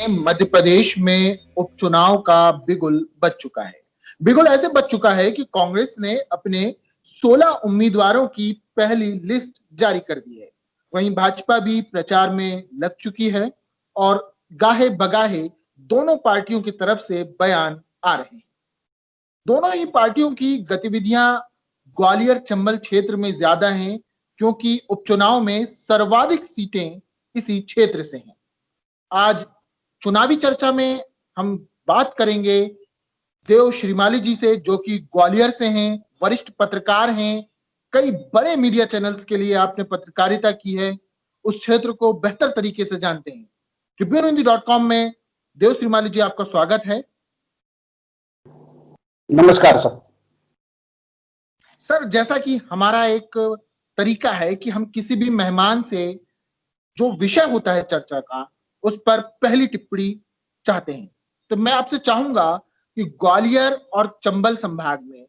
मध्य प्रदेश में उपचुनाव का बिगुल बज चुका है। बिगुल ऐसे बज चुका है कि कांग्रेस ने अपने 16 उम्मीदवारों की पहली लिस्ट जारी कर दी है। वहीं भाजपा भी प्रचार में लग चुकी है और गाहे बगाहे दोनों पार्टियों की तरफ से बयान आ रहे हैं। दोनों ही पार्टियों की गतिविधियां ग्वालियर चंबल क्षेत्र में ज्यादा हैं, क्योंकि उपचुनाव में सर्वाधिक सीटें इसी क्षेत्र से हैं। आज चुनावी चर्चा में हम बात करेंगे देव श्रीमाली जी से, जो कि ग्वालियर से हैं, वरिष्ठ पत्रकार हैं। कई बड़े मीडिया चैनल्स के लिए आपने पत्रकारिता की है, उस क्षेत्र को बेहतर तरीके से जानते हैं। tribunehindi.com में देव श्रीमाली जी, आपका स्वागत है। नमस्कार सर। सर, जैसा कि हमारा एक तरीका है कि हम किसी भी मेहमान से जो विषय होता है चर्चा का, उस पर पहली टिप्पणी चाहते हैं। तो मैं आपसे चाहूंगा कि ग्वालियर और चंबल संभाग में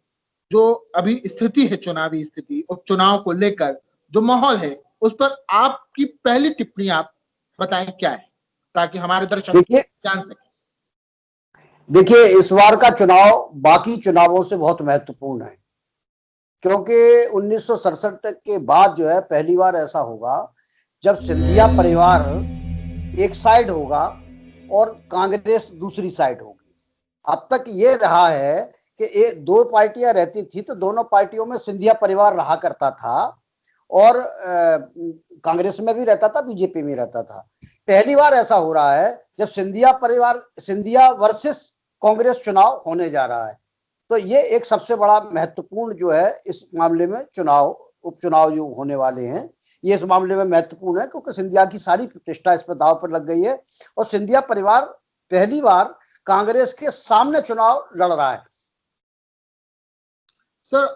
जो अभी स्थिति है, चुनावी स्थिति, उपचुनाव को लेकर जो माहौल है, उस पर आपकी पहली टिप्पणी आप बताएं क्या है, ताकि हमारे दर्शक जान सकें। देखिए, इस बार का चुनाव बाकी चुनावों से बहुत महत्वपूर्ण है, क्योंकि 1967 के बाद जो है पहली बार ऐसा होगा जब सिंधिया परिवार एक साइड होगा और कांग्रेस दूसरी साइड होगी। अब तक ये रहा है कि दो पार्टियां रहती थी, तो दोनों पार्टियों में सिंधिया परिवार रहा करता था और कांग्रेस में भी रहता था, बीजेपी में रहता था। पहली बार ऐसा हो रहा है जब सिंधिया वर्सेस कांग्रेस चुनाव होने जा रहा है। तो ये एक सबसे बड़ा महत्वपूर्ण जो है इस मामले में उपचुनाव जो होने वाले हैं, ये इस मामले में महत्वपूर्ण है, क्योंकि सिंधिया की सारी प्रतिष्ठा इस पर दांव पर लग गई है और सिंधिया परिवार पहली बार कांग्रेस के सामने चुनाव लड़ रहा है। सर,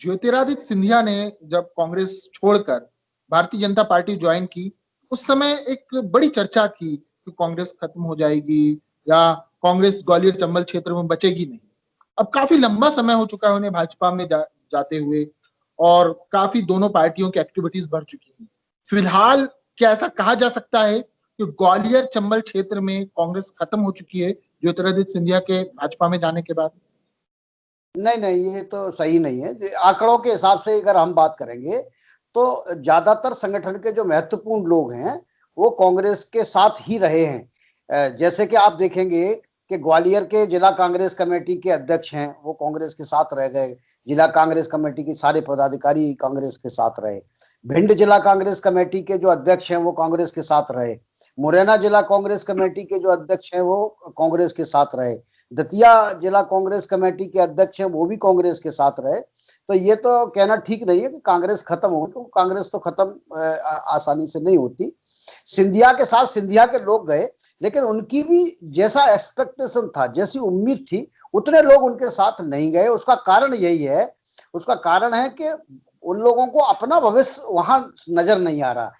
ज्योतिरादित्य सिंधिया ने जब कांग्रेस छोड़कर भारतीय जनता पार्टी ज्वाइन की, उस समय एक बड़ी चर्चा थी कि कांग्रेस खत्म हो जाएगी या कांग्रेस ग्वालियर चंबल क्षेत्र में बचेगी नहीं। अब काफी लंबा समय हो चुका है उन्हें भाजपा में जाते हुए, और काफी दोनों पार्टियों की एक्टिविटीज बढ़ चुकी हैं। फिलहाल क्या ऐसा कहा जा सकता है कि ग्वालियर चंबल क्षेत्र में कांग्रेस खत्म हो चुकी है ज्योतिरादित्य सिंधिया के भाजपा में जाने के बाद? नहीं, ये तो सही नहीं है। आंकड़ों के हिसाब से अगर हम बात करेंगे तो ज्यादातर संगठन के जो महत्वपूर्ण लोग हैं वो कांग्रेस के साथ ही रहे हैं। जैसे कि आप देखेंगे कि ग्वालियर के जिला कांग्रेस कमेटी के अध्यक्ष हैं, वो कांग्रेस के साथ रह गए। जिला कांग्रेस कमेटी के सारे पदाधिकारी कांग्रेस के साथ रहे। भिंड जिला कांग्रेस कमेटी के जो अध्यक्ष हैं वो कांग्रेस के साथ रहे। मुरैना जिला कांग्रेस कमेटी के जो अध्यक्ष हैं वो कांग्रेस के साथ रहे। दतिया जिला कांग्रेस कमेटी के अध्यक्ष हैं वो भी कांग्रेस के साथ रहे। तो ये तो कहना ठीक नहीं है कि कांग्रेस खत्म हो, तो कांग्रेस तो खत्म आसानी से नहीं होती। सिंधिया के साथ सिंधिया के लोग गए, लेकिन उनकी भी जैसा एक्सपेक्टेशन था, जैसी उम्मीद थी, उतने लोग उनके साथ नहीं गए। उसका कारण यही है, उसका कारण है कि उन लोगों को अपना भविष्य वहां नजर नहीं आ रहा।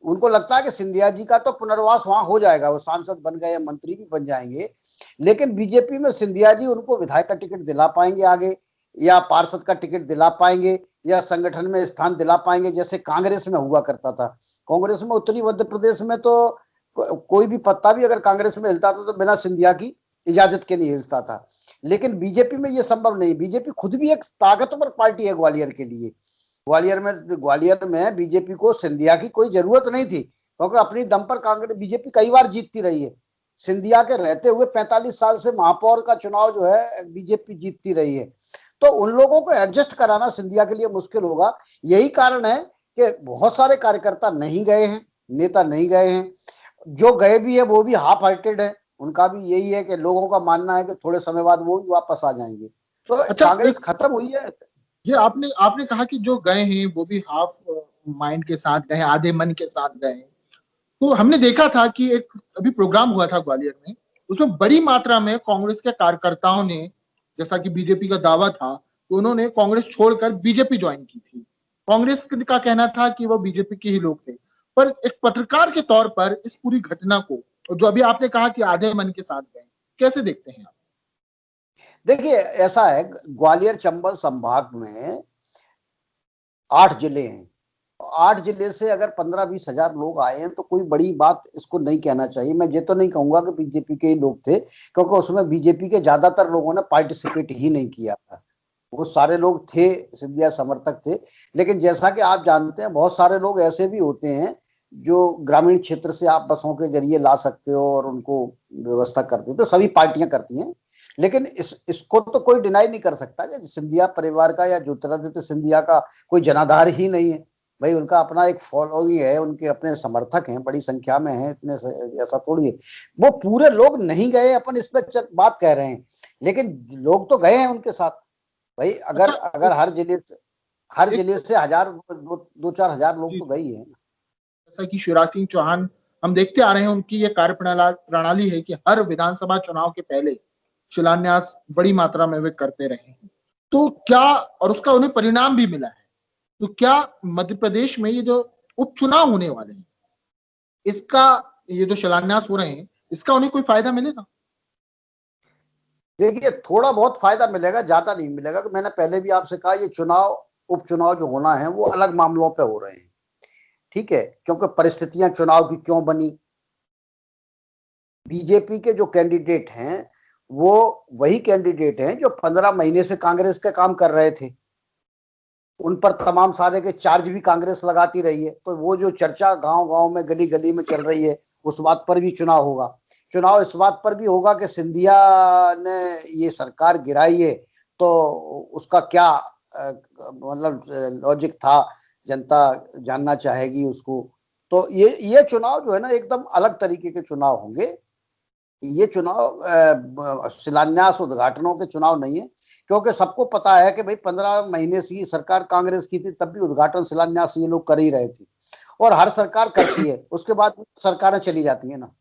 उनको लगता है कि सिंधिया जी का तो पुनर्वास वहां हो जाएगा, वो सांसद बन गए, मंत्री भी बन जाएंगे, लेकिन बीजेपी में सिंधिया जी उनको विधायक का टिकट दिला पाएंगे आगे, या पार्षद का टिकट दिला पाएंगे, या संगठन में स्थान दिला पाएंगे, जैसे कांग्रेस में हुआ करता था। कांग्रेस में उत्तरी मध्य प्रदेश में तो कोई भी पत्ता भी अगर कांग्रेस में हिलता था तो बिना सिंधिया की इजाजत के नहीं हिलता था। लेकिन बीजेपी में यह संभव नहीं। बीजेपी खुद भी एक ताकतवर पार्टी है ग्वालियर के लिए। ग्वालियर में बीजेपी को सिंधिया की कोई जरूरत नहीं थी, क्योंकि अपनी दम पर कांग्रेस बीजेपी कई बार जीतती रही है। सिंधिया के रहते हुए 45 साल से महापौर का चुनाव जो है बीजेपी जीतती रही है। तो उन लोगों को एडजस्ट कराना सिंधिया के लिए मुश्किल होगा। यही कारण है कि बहुत सारे कार्यकर्ता नहीं गए हैं, नेता नहीं गए हैं। जो गए भी है वो भी हाफ हार्टेड है। उनका भी यही है कि लोगों का मानना है कि थोड़े समय बाद वो भी वापस आ जाएंगे। तो कांग्रेस खत्म हुई है। ये आपने कहा कि जो गए हैं वो भी हाफ माइंड के साथ गए, आधे मन के साथ गए। तो हमने देखा था कि एक अभी प्रोग्राम हुआ था ग्वालियर में, उसमें बड़ी मात्रा में कांग्रेस के कार्यकर्ताओं ने, जैसा कि बीजेपी का दावा था, तो उन्होंने कांग्रेस छोड़कर बीजेपी ज्वाइन की थी। कांग्रेस का कहना था कि वो बीजेपी के ही लोग थे। पर एक पत्रकार के तौर पर इस पूरी घटना को, जो अभी आपने कहा कि आधे मन के साथ गए, कैसे देखते हैं आप? देखिए, ऐसा है, ग्वालियर चंबल संभाग में 8 जिले हैं 8 जिले से अगर 15-20 हजार लोग आए हैं तो कोई बड़ी बात इसको नहीं कहना चाहिए। मैं ये तो नहीं कहूंगा कि बीजेपी के ही लोग थे, क्योंकि उसमें बीजेपी के ज्यादातर लोगों ने पार्टिसिपेट ही नहीं किया था। वो सारे लोग थे सिंधिया समर्थक थे। लेकिन जैसा कि आप जानते हैं, बहुत सारे लोग ऐसे भी होते हैं जो ग्रामीण क्षेत्र से आप बसों के जरिए ला सकते हो और उनको व्यवस्था करते हो, तो सभी पार्टियां करती हैं। लेकिन इसको तो कोई डिनाई नहीं कर सकता कि सिंधिया परिवार का या ज्योतिरादित्य सिंधिया का कोई जनाधार ही नहीं है। भाई उनका अपना एक फॉलोइंग है, उनके अपने समर्थक हैं, बड़ी संख्या में हैं, इतने ऐसा थोड़ी है। वो पूरे लोग नहीं गए, अपन इस पर बात कह रहे हैं, लेकिन लोग तो गए हैं उनके साथ। भाई अगर हर जिले से हजार दो चार हजार लोग तो गए ही हैं। जैसा कि शिवराज सिंह चौहान हम देखते आ रहे हैं, उनकी ये कार्य प्रणाली है कि हर विधानसभा चुनाव के पहले शिलान्यास बड़ी मात्रा में वे करते रहे हैं। तो क्या, और उसका उन्हें परिणाम भी मिला है, तो क्या मध्य प्रदेश में ये जो उपचुनाव होने वाले हैं, इसका, ये जो शिलान्यास हो रहे हैं, इसका उन्हें कोई फायदा मिलेगा? देखिए, थोड़ा बहुत फायदा मिलेगा, ज्यादा नहीं मिलेगा। तो मैंने पहले भी आपसे कहा, ये उपचुनाव जो होना है वो अलग मामलों पे हो रहे हैं, ठीक है, क्योंकि परिस्थितियां चुनाव की क्यों बनी। बीजेपी के जो कैंडिडेट हैं वो वही कैंडिडेट हैं जो 15 महीने से कांग्रेस के काम कर रहे थे। उन पर तमाम सारे के चार्ज भी कांग्रेस लगाती रही है। तो वो जो चर्चा गांव गांव में, गली गली में चल रही है, उस बात पर भी चुनाव होगा। चुनाव इस बात पर भी होगा कि सिंधिया ने ये सरकार गिराई है, तो उसका क्या मतलब लॉजिक था, जनता जानना चाहेगी उसको। तो ये चुनाव जो है ना, एकदम अलग तरीके के चुनाव होंगे। ये चुनाव शिलान्यास उद्घाटनों के चुनाव नहीं है, क्योंकि सबको पता है कि भाई 15 महीने से सरकार कांग्रेस की थी, तब भी उद्घाटन शिलान्यास ये लोग कर ही रहे थे, और हर सरकार करती है, उसके बाद सरकारें चली जाती है ना।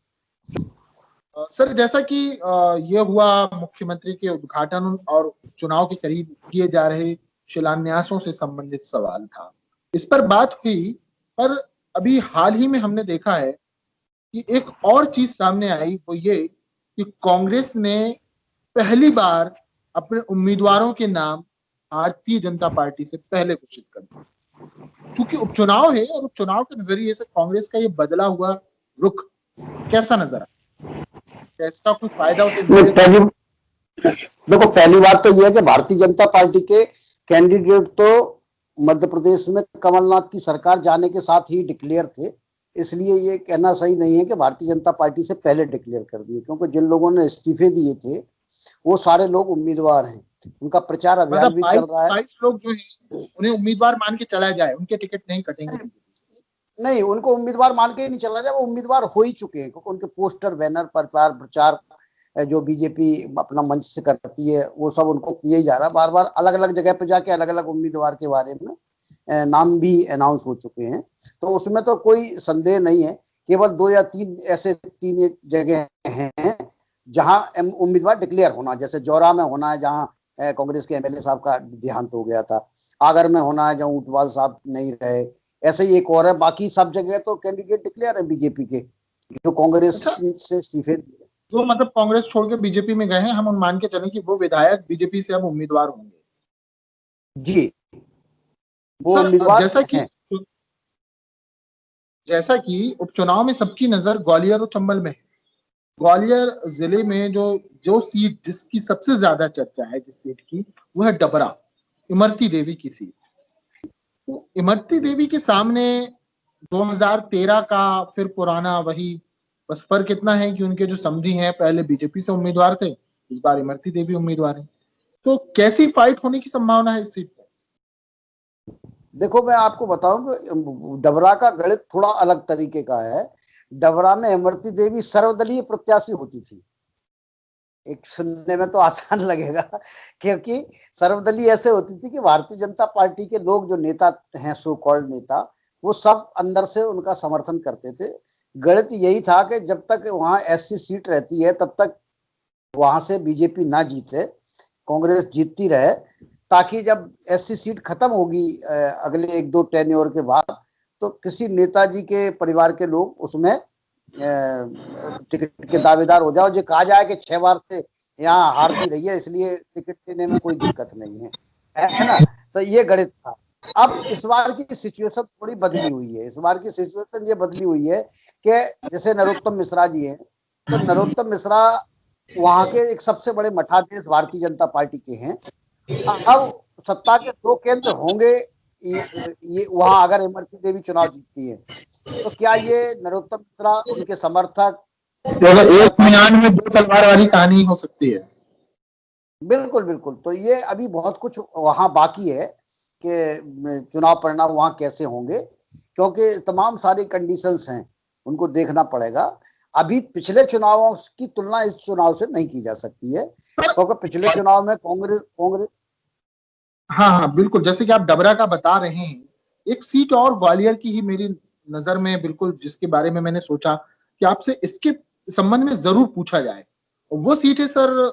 सर, जैसा कि ये हुआ, मुख्यमंत्री के उद्घाटन और चुनाव के करीब किए जा रहे शिलान्यासों से संबंधित सवाल था, इस पर बात हुई। पर अभी हाल ही में हमने देखा है कि एक और चीज सामने आई, वो ये कि कांग्रेस ने पहली बार अपने उम्मीदवारों के नाम भारतीय जनता पार्टी से पहले घोषित कर दिए। चूंकि उपचुनाव है, और उपचुनाव के नजरिए से कांग्रेस का ये बदला हुआ रुख कैसा नजर आता? कैसा कोई फायदा उसे मिलेगा? देखो, पहली बात तो यह है कि भारतीय जनता पार्टी के कैंडिडेट तो मध्य प्रदेश में कमलनाथ की सरकार जाने के साथ ही डिक्लेयर थे, इसलिए ये कहना सही नहीं है कि भारतीय जनता पार्टी से पहले डिक्लेयर कर दिए, क्योंकि जिन लोगों ने इस्तीफे दिए थे वो सारे लोग उम्मीदवार हैं, उनका प्रचार अभियान भी चल रहा है। 22 लोग जो हैं उन्हें उम्मीदवार मान के चला जाए, उनके टिकट नहीं कटेंगे? नहीं, उनको उम्मीदवार मान के ही नहीं चला जाए, वो उम्मीदवार हो ही चुके हैं, क्योंकि उनके पोस्टर, बैनर पर प्रचार जो बीजेपी अपना मंच से करती है वो सब उनको किया ही जा रहा है। बार बार अलग अलग जगह पे जाके अलग अलग उम्मीदवार के बारे में नाम भी अनाउंस हो चुके हैं, तो उसमें तो कोई संदेह नहीं है। केवल 2 या 3 ऐसे 3 जगह हैं जहां उम्मीदवार डिक्लेयर होना, जैसे जौरा में होना है जहां कांग्रेस के एमएलए साहब का देहांत हो गया था, आगर में होना है जहां ऊंटवाल साहब नहीं रहे, ऐसे ही एक और है। बाकी सब जगह तो कैंडिडेट डिक्लेयर है बीजेपी के, जो कांग्रेस से इस्तीफे, जो मतलब कांग्रेस छोड़ के बीजेपी में गए हैं, हम मान के चलें कि वो विधायक बीजेपी से अब उम्मीदवार होंगे। जी, वो उम्मीदवार जैसा कि उपचुनाव में सबकी नजर ग्वालियर और चंबल में है। ग्वालियर जिले में जो सीट जिसकी सबसे ज्यादा चर्चा है, जिस सीट की, वो है डबरा, इमरती देवी की सीट। तो इमरती देवी के सामने 2013 का फिर पुराना वही, बस फर्क इतना है कि उनके जो समधी हैं पहले बीजेपी से उम्मीदवार थे, इस बार इमरती देवी उम्मीदवार हैं। तो कैसी फाइट होने की संभावना है इस सीट पर? देखो, मैं आपको बताऊं कि डबरा का गणित थोड़ा अलग तरीके का है। डबरा में इमरती देवी सर्वदलीय प्रत्याशी होती थी। एक सुनने में तो आसान लगेगा, क्योंकि सर्वदलीय ऐसे होती थी कि भारतीय जनता पार्टी के लोग, जो नेता हैं, सो कॉल्ड नेता, वो सब अंदर से उनका समर्थन करते थे। गणित यही था कि जब तक वहां एससी सीट रहती है तब तक वहां से बीजेपी ना जीते, कांग्रेस जीतती रहे, ताकि जब एससी सीट खत्म होगी अगले 1-2 टेन्योर के बाद, तो किसी नेताजी के परिवार के लोग उसमें टिकट के दावेदार हो जाओ, जो कहा जाए कि 6 बार से यहाँ हारती रही है, इसलिए टिकट लेने में कोई दिक्कत नहीं है ना। तो ये गणित था। अब इस बार की सिचुएशन थोड़ी बदली हुई है। इस बार की सिचुएशन ये बदली हुई है कि जैसे नरोत्तम मिश्रा जी हैं, तो नरोत्तम मिश्रा वहां के एक सबसे बड़े मठाधीश भारतीय जनता पार्टी के हैं। अब सत्ता के दो केंद्र होंगे, ये वहां अगर इमरती देवी चुनाव जीतती है तो क्या ये नरोत्तम मिश्रा, उनके समर्थक, तो अगर उनकी एक सरकार, म्यान में दो तलवार वाली कहानी हो सकती है। बिल्कुल बिल्कुल। तो ये अभी बहुत कुछ वहां बाकी है कि चुनाव परिणाम वहां कैसे होंगे, क्योंकि तमाम सारी कंडीशंस हैं, उनको देखना पड़ेगा। अभी पिछले चुनावों की तुलना इस चुनाव से नहीं की जा सकती है, क्योंकि पिछले चुनाव में कांग्रेस कांग्रेस हाँ हाँ बिल्कुल, जैसे कि आप डबरा का बता रहे हैं, एक सीट और ग्वालियर की ही मेरी नजर में बिल्कुल, जिसके बारे में मैंने सोचा कि आपसे इसके संबंध में जरूर पूछा जाए। वो सीट है सर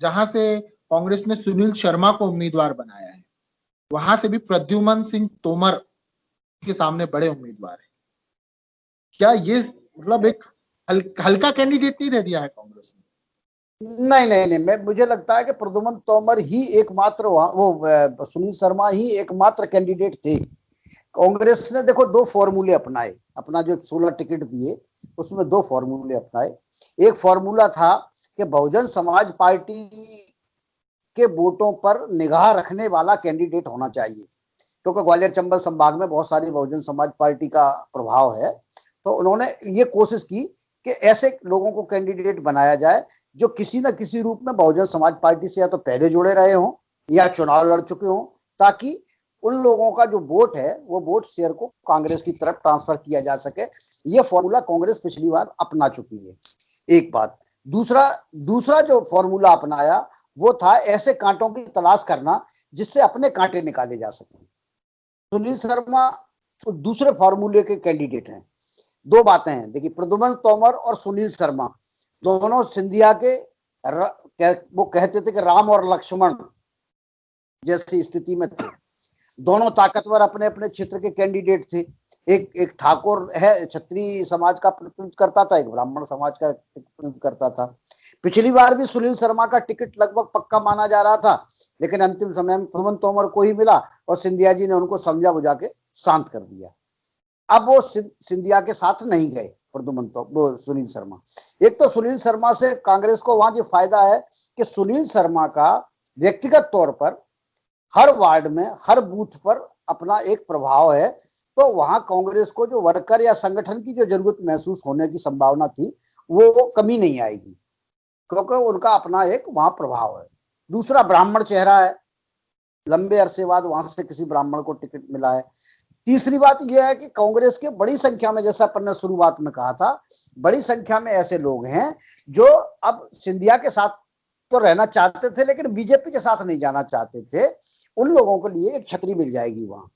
जहां से कांग्रेस ने सुनील शर्मा को उम्मीदवार बनाया है। वहां से भी प्रद्युमन सिंह तोमर के सामने बड़े उम्मीदवार है। क्या ये मतलब एक हल्का कैंडिडेट नहीं रह दिया है कांग्रेस ने? नहीं नहीं नहीं, मैं मुझे लगता है कि प्रद्युमन तोमर ही एकमात्र वो सुनील शर्मा ही एकमात्र कैंडिडेट थे। कांग्रेस ने देखो दो फॉर्मूले अपनाए, अपना जो 16 टिकट दिए उसमें दो फॉर्मूले अपनाए। एक फॉर्मूला था कि बहुजन समाज पार्टी के वोटों पर निगाह रखने वाला कैंडिडेट होना चाहिए, क्योंकि तो ग्वालियर चंबल संभाग में बहुत सारी बहुजन समाज पार्टी का प्रभाव है। तो उन्होंने ये कोशिश की कि ऐसे लोगों को कैंडिडेट बनाया जाए जो किसी न किसी रूप में बहुजन समाज पार्टी से या तो पहले जुड़े रहे हों या चुनाव लड़ चुके हों, ताकि उन लोगों का जो वोट है वो वोट शेयर को कांग्रेस की तरफ ट्रांसफर किया जा सके। ये फॉर्मूला कांग्रेस पिछली बार अपना चुकी है, एक बात। दूसरा दूसरा जो फॉर्मूला अपनाया वो था ऐसे कांटों की तलाश करना जिससे अपने कांटे निकाले जा सके। सुनील शर्मा दूसरे फॉर्मूले के कैंडिडेट हैं। दो बातें हैं, देखिए प्रद्युमन तोमर और सुनील शर्मा दोनों सिंधिया के वो कहते थे कि राम और लक्ष्मण जैसी स्थिति में थे। दोनों ताकतवर अपने अपने क्षेत्र के कैंडिडेट थे। एक ठाकुर है, क्षत्रिय समाज का प्रतिनिधित्व करता था, एक ब्राह्मण समाज का प्रतिनिधित्व करता था। पिछली बार भी सुनील शर्मा का टिकट लगभग पक्का माना जा रहा था, लेकिन अंतिम समय में प्रद्युमन तोमर को ही मिला और सिंधिया जी ने उनको समझा बुझा के शांत कर दिया। अब वो सिंधिया के साथ नहीं गए प्रद्युमन तो वो सुनील शर्मा। एक तो सुनील शर्मा से कांग्रेस को वहां जो फायदा है कि सुनील शर्मा का व्यक्तिगत तौर पर हर वार्ड में हर बूथ पर अपना एक प्रभाव है, तो वहां कांग्रेस को जो वर्कर या संगठन की जो जरूरत महसूस होने की संभावना थी वो कमी नहीं आएगी, क्योंकि उनका अपना एक वहां प्रभाव है। दूसरा ब्राह्मण चेहरा है, लंबे अरसे बाद वहां से किसी ब्राह्मण को टिकट मिला है। तीसरी बात यह है कि कांग्रेस के बड़ी संख्या में, जैसा अपन ने शुरुआत में कहा था, बड़ी संख्या में ऐसे लोग हैं जो अब सिंधिया के साथ तो रहना चाहते थे लेकिन बीजेपी के साथ नहीं जाना चाहते थे। उन लोगों के लिए एक छतरी मिल जाएगी वहां।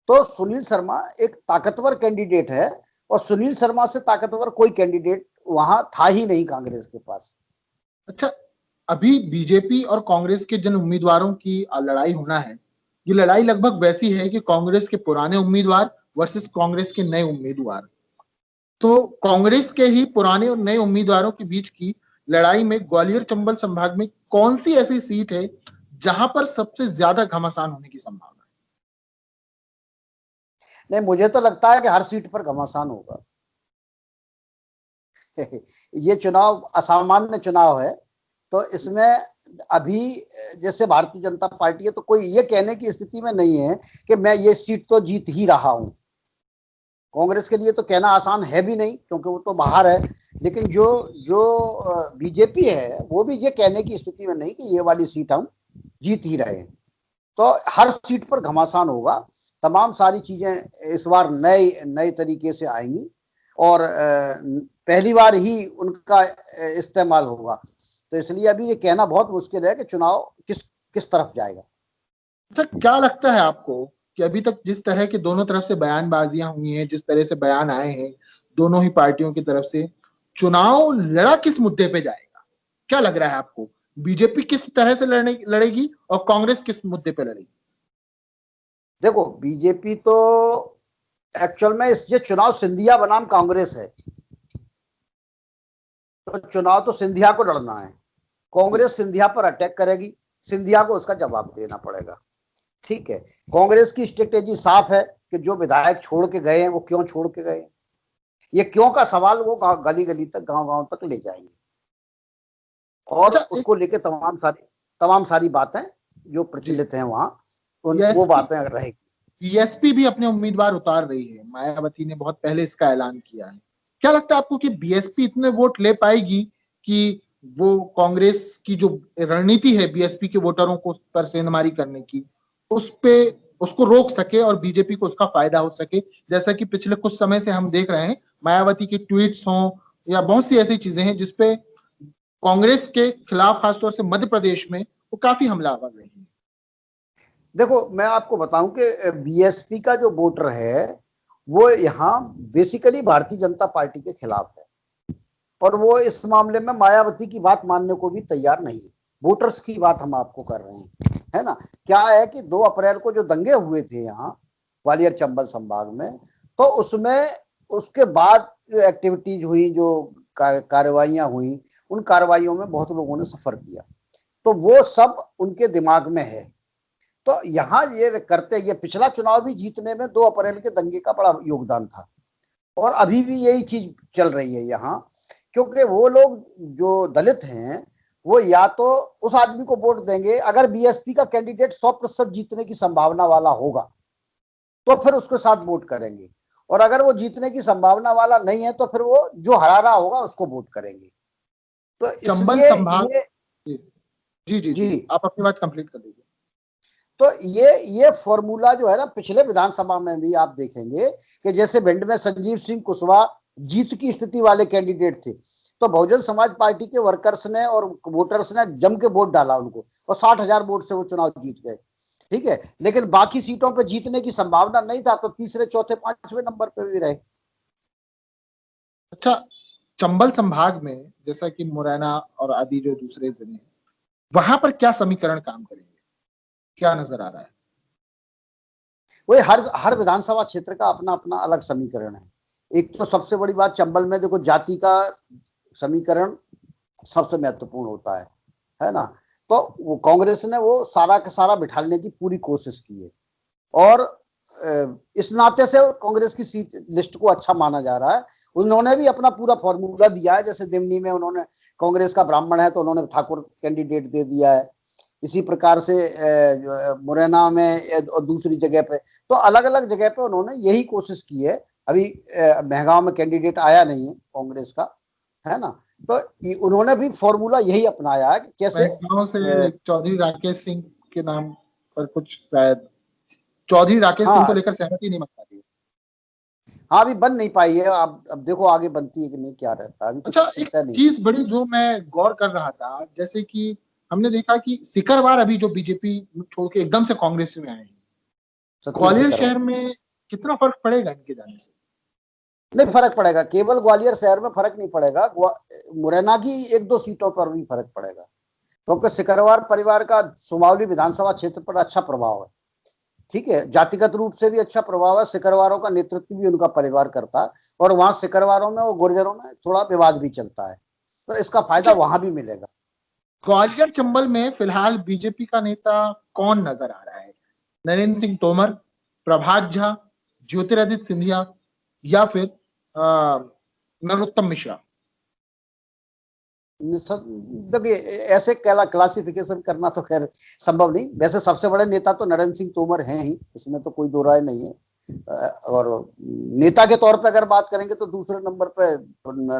तो सुनील शर्मा एक ताकतवर कैंडिडेट है और सुनील शर्मा से ताकतवर कोई कैंडिडेट वहां था ही नहीं कांग्रेस के पास। अच्छा, अभी बीजेपी और कांग्रेस के जिन उम्मीदवारों की लड़ाई होना है, ये लड़ाई लगभग वैसी है कि कांग्रेस के पुराने उम्मीदवार वर्सेस कांग्रेस के नए उम्मीदवार। तो कांग्रेस के ही पुराने और नए उम्मीदवारों के बीच की लड़ाई में ग्वालियर चंबल संभाग में कौन सी ऐसी सीट है जहां पर सबसे ज्यादा घमासान होने की संभावना नहीं, मुझे तो लगता है कि हर सीट पर घमासान होगा। ये चुनाव असामान्य चुनाव है, तो इसमें अभी जैसे भारतीय जनता पार्टी है तो कोई ये कहने की स्थिति में नहीं है कि मैं ये सीट तो जीत ही रहा हूं। कांग्रेस के लिए तो कहना आसान है भी नहीं क्योंकि वो तो बाहर है, लेकिन जो जो बीजेपी है वो भी ये कहने की स्थिति में नहीं कि ये वाली सीट हम जीत ही रहे हैं। तो हर सीट पर घमासान होगा। तमाम सारी चीजें इस बार नए नए तरीके से आएंगी और पहली बार ही उनका इस्तेमाल होगा। तो इसलिए अभी ये कहना बहुत मुश्किल है कि चुनाव किस किस तरफ जाएगा। अच्छा, क्या लगता है आपको कि अभी तक जिस तरह की दोनों तरफ से बयानबाजियां हुई हैं, जिस तरह से बयान आए हैं दोनों ही पार्टियों की तरफ से, चुनाव लड़ा किस मुद्दे पे जाएगा? क्या लग रहा है आपको? बीजेपी किस तरह से लड़ेगी और कांग्रेस किस मुद्दे पे लड़ेगी? देखो बीजेपी तो एक्चुअल में इस ये चुनाव सिंधिया बनाम कांग्रेस है, तो चुनाव तो सिंधिया को लड़ना है। कांग्रेस सिंधिया पर अटैक करेगी, सिंधिया को उसका जवाब देना पड़ेगा। ठीक है, कांग्रेस की स्ट्रेटेजी साफ है कि जो विधायक छोड़ के गए हैं वो क्यों छोड़ के गए, ये क्यों का सवाल वो गली गली तक, गांव गांव तक ले जाएंगे और अच्छा, उसको लेके तमाम सारी बातें जो जी, प्रचलित हैं वहां, वो बीएसपी बातें रहेगी। बीएसपी भी अपने उम्मीदवार उतार रही है, मायावती ने बहुत पहले इसका ऐलान किया है। क्या लगता है आपको कि बीएसपी इतने वोट ले पाएगी कि वो कांग्रेस की जो रणनीति है बीएसपी के वोटरों को पर सेंधमारी करने की, उस पे उसको रोक सके और बीजेपी को उसका फायदा हो सके? जैसा कि पिछले कुछ समय से हम देख रहे हैं, मायावती के ट्वीट्स हों या बहुत सी ऐसी चीजें हैं जिसपे कांग्रेस के खिलाफ, खासतौर से मध्य प्रदेश में, वो काफी हमलावर रही है। देखो, मैं आपको बताऊं कि बीएसपी का जो वोटर है वो यहाँ बेसिकली भारतीय जनता पार्टी के खिलाफ है और वो इस मामले में मायावती की बात मानने को भी तैयार नहीं है। वोटर्स की बात हम आपको कर रहे हैं, है ना। क्या है कि 2 अप्रैल को जो दंगे हुए थे यहाँ ग्वालियर चंबल संभाग में, तो उसमें उसके बाद जो एक्टिविटीज हुई, जो कार्रवाइयां हुई, उन कार्रवाइयों में बहुत लोगों ने सफर किया, तो वो सब उनके दिमाग में है। तो यहाँ ये करते, ये पिछला चुनाव भी जीतने में 2 अप्रैल के दंगे का बड़ा योगदान था और अभी भी यही चीज चल रही है यहाँ, क्योंकि वो लोग जो दलित हैं वो या तो उस आदमी को वोट देंगे, अगर बीएसपी का कैंडिडेट 100% जीतने की संभावना वाला होगा तो फिर उसके साथ वोट करेंगे, और अगर वो जीतने की संभावना वाला नहीं है तो फिर वो जो हरा रहा होगा उसको वोट करेंगे। तो चंबल इसलिए संभाग, ये जी जी जी, जी, आप अपनी बात कंप्लीट कर दीजिए। तो ये फॉर्मूला जो है ना, पिछले विधानसभा में भी आप देखेंगे कि जैसे भिंड में संजीव सिंह कुशवाहा जीत की स्थिति वाले कैंडिडेट थे, तो बहुजन समाज पार्टी के वर्कर्स ने और वोटर्स ने जम के वोट डाला उनको और 60,000 वोट से वो चुनाव जीत गए, ठीक है। लेकिन बाकी सीटों पर जीतने की संभावना नहीं था, तो तीसरे चौथे पांचवें नंबर पे भी रहे। अच्छा, चंबल संभाग में जैसा कि मुरैना और आदि जो दूसरे जिले हैं, वहां पर क्या समीकरण काम करेंगे, क्या नजर आ रहा है? वही हर विधानसभा क्षेत्र का अपना अपना अलग समीकरण है। एक तो सबसे बड़ी बात चंबल में देखो, जाति का समीकरण सबसे महत्वपूर्ण होता है ना। तो वो कांग्रेस ने वो सारा का सारा बिठाने की पूरी कोशिश की है और इस नाते से कांग्रेस की सीट लिस्ट को अच्छा माना जा रहा है। उन्होंने भी अपना पूरा फॉर्मूला दिया है, जैसे दिमनी में उन्होंने, कांग्रेस का ब्राह्मण है तो उन्होंने ठाकुर कैंडिडेट दे दिया है, इसी प्रकार से मुरैना में और दूसरी जगह पे, तो अलग अलग जगह पे उन्होंने यही कोशिश की है। अभी महगांव में कैंडिडेट आया नहीं है कांग्रेस का, है ना, तो उन्होंने भी फॉर्मूला यही अपनाया है कि कैसे गांव से चौधरी राकेश सिंह के नाम पर कुछ शायद चौधरी राकेश सिंह को हाँ लेकर सहमति नहीं बन पाती है। हाँ, अभी बन नहीं पाई है। अब देखो आगे बनती है कि नहीं, क्या रहता है, अभी कुछ अच्छा, एक पता नहीं। चीज बड़ी जो मैं गौर कर रहा था, जैसे कि हमने देखा कि सिकरवार अभी जो बीजेपी छोड़ के एकदम से कांग्रेस में आए हैं, सतीश ग्वालियर सिकरवार, शहर में कितना फर्क पड़ेगा इनके जाने से? नहीं फर्क पड़ेगा, केवल ग्वालियर शहर में फर्क नहीं पड़ेगा, मुरैना की 1-2 सीटों पर भी फर्क पड़ेगा, क्योंकि सिकरवार परिवार का सुमावली विधानसभा क्षेत्र पर अच्छा प्रभाव है, ठीक है। जातिगत रूप से भी अच्छा प्रभाव है, सिकरवारों का नेतृत्व भी उनका परिवार करता है और वहां सिकरवारों में और गुर्जरों में थोड़ा विवाद भी चलता है, तो इसका फायदा अच्छा, वहां भी मिलेगा। ग्वालियर चंबल में फिलहाल बीजेपी का नेता कौन नजर आ रहा है? नरेंद्र सिंह तोमर, प्रभात झा, ज्योतिरादित्य सिंधिया या फिर नरोत्तम मिश्रा? देखिए, ऐसे क्लासिफिकेशन करना तो खैर संभव नहीं। वैसे सबसे बड़े नेता तो नरेंद्र सिंह तोमर हैं ही, इसमें तो कोई दो राय नहीं है। और नेता के तौर पे अगर बात करेंगे तो दूसरे नंबर पे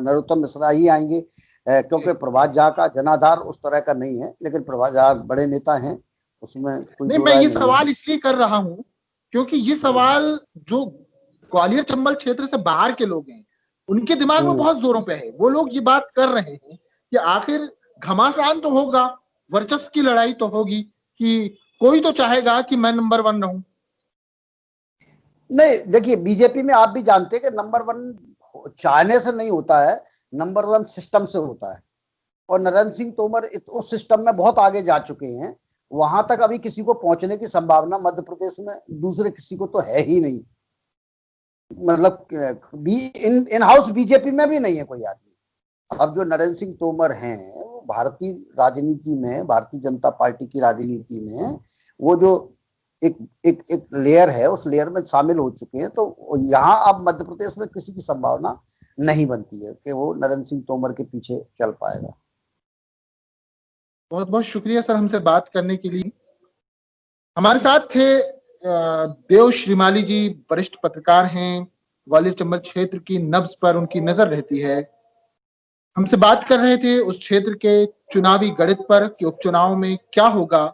नरोत्तम मिश्रा ही आएंगे, क्योंकि प्रभात झा का जनाधार उस तरह का नहीं है, लेकिन प्रभात झा बड़े नेता हैं, उसमें कोई नहीं, दो मैं राय ये नहीं है। सवाल इसलिए कर रहा हूं क्योंकि ये सवाल जो ग्वालियर चंबल क्षेत्र से बाहर के लोग हैं, उनके दिमाग में बहुत जोरों पे है। वो लोग ये बात कर रहे हैं कि आखिर घमासान तो होगा, वर्चस्व की लड़ाई तो होगी, कि कोई तो चाहेगा कि मैं नंबर 1 रहूं। नहीं, देखिए बीजेपी में आप भी जानते हैं कि नंबर 1 चाहने से नहीं होता है, नंबर 1 सिस्टम से होता है, और नरेंद्र सिंह तोमर उस सिस्टम में बहुत आगे जा चुके हैं। वहां तक अभी किसी को पहुंचने की संभावना मध्य प्रदेश में दूसरे किसी को तो है ही नहीं, मतलब इन हाउस बीजेपी में भी नहीं है कोई आदमी। अब जो नरेंद्र सिंह तोमर हैं वो भारतीय राजनीति में, भारतीय जनता पार्टी की राजनीति में वो जो एक एक एक लेयर है, उस लेयर में शामिल हो चुके हैं। तो यहाँ अब मध्य प्रदेश में किसी की संभावना नहीं बनती है कि वो नरेंद्र सिंह तोमर के पीछे चल पाएगा। बहुत बहुत शुक्रिया सर हमसे बात करने के लिए। हमारे साथ थे देव श्रीमाली जी, वरिष्ठ पत्रकार हैं। ग्वालियर चंबल क्षेत्र की नब्ज पर उनकी नजर रहती है। हमसे बात कर रहे थे उस क्षेत्र के चुनावी गणित पर कि उपचुनाव में क्या होगा,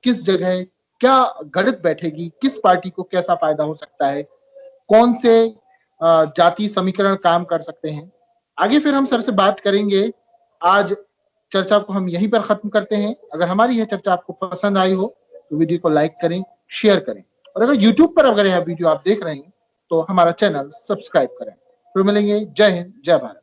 किस जगह क्या गणित बैठेगी, किस पार्टी को कैसा फायदा हो सकता है, कौन से जाति समीकरण काम कर सकते हैं। आगे फिर हम सर से बात करेंगे। आज चर्चा को हम यहीं पर खत्म करते हैं। अगर हमारी यह चर्चा आपको पसंद आई हो तो वीडियो को लाइक करें, शेयर करें, और अगर यूट्यूब पर अगर यह वीडियो आप देख रहे हैं तो हमारा चैनल सब्सक्राइब करें। फिर मिलेंगे। जय हिंद, जय भारत।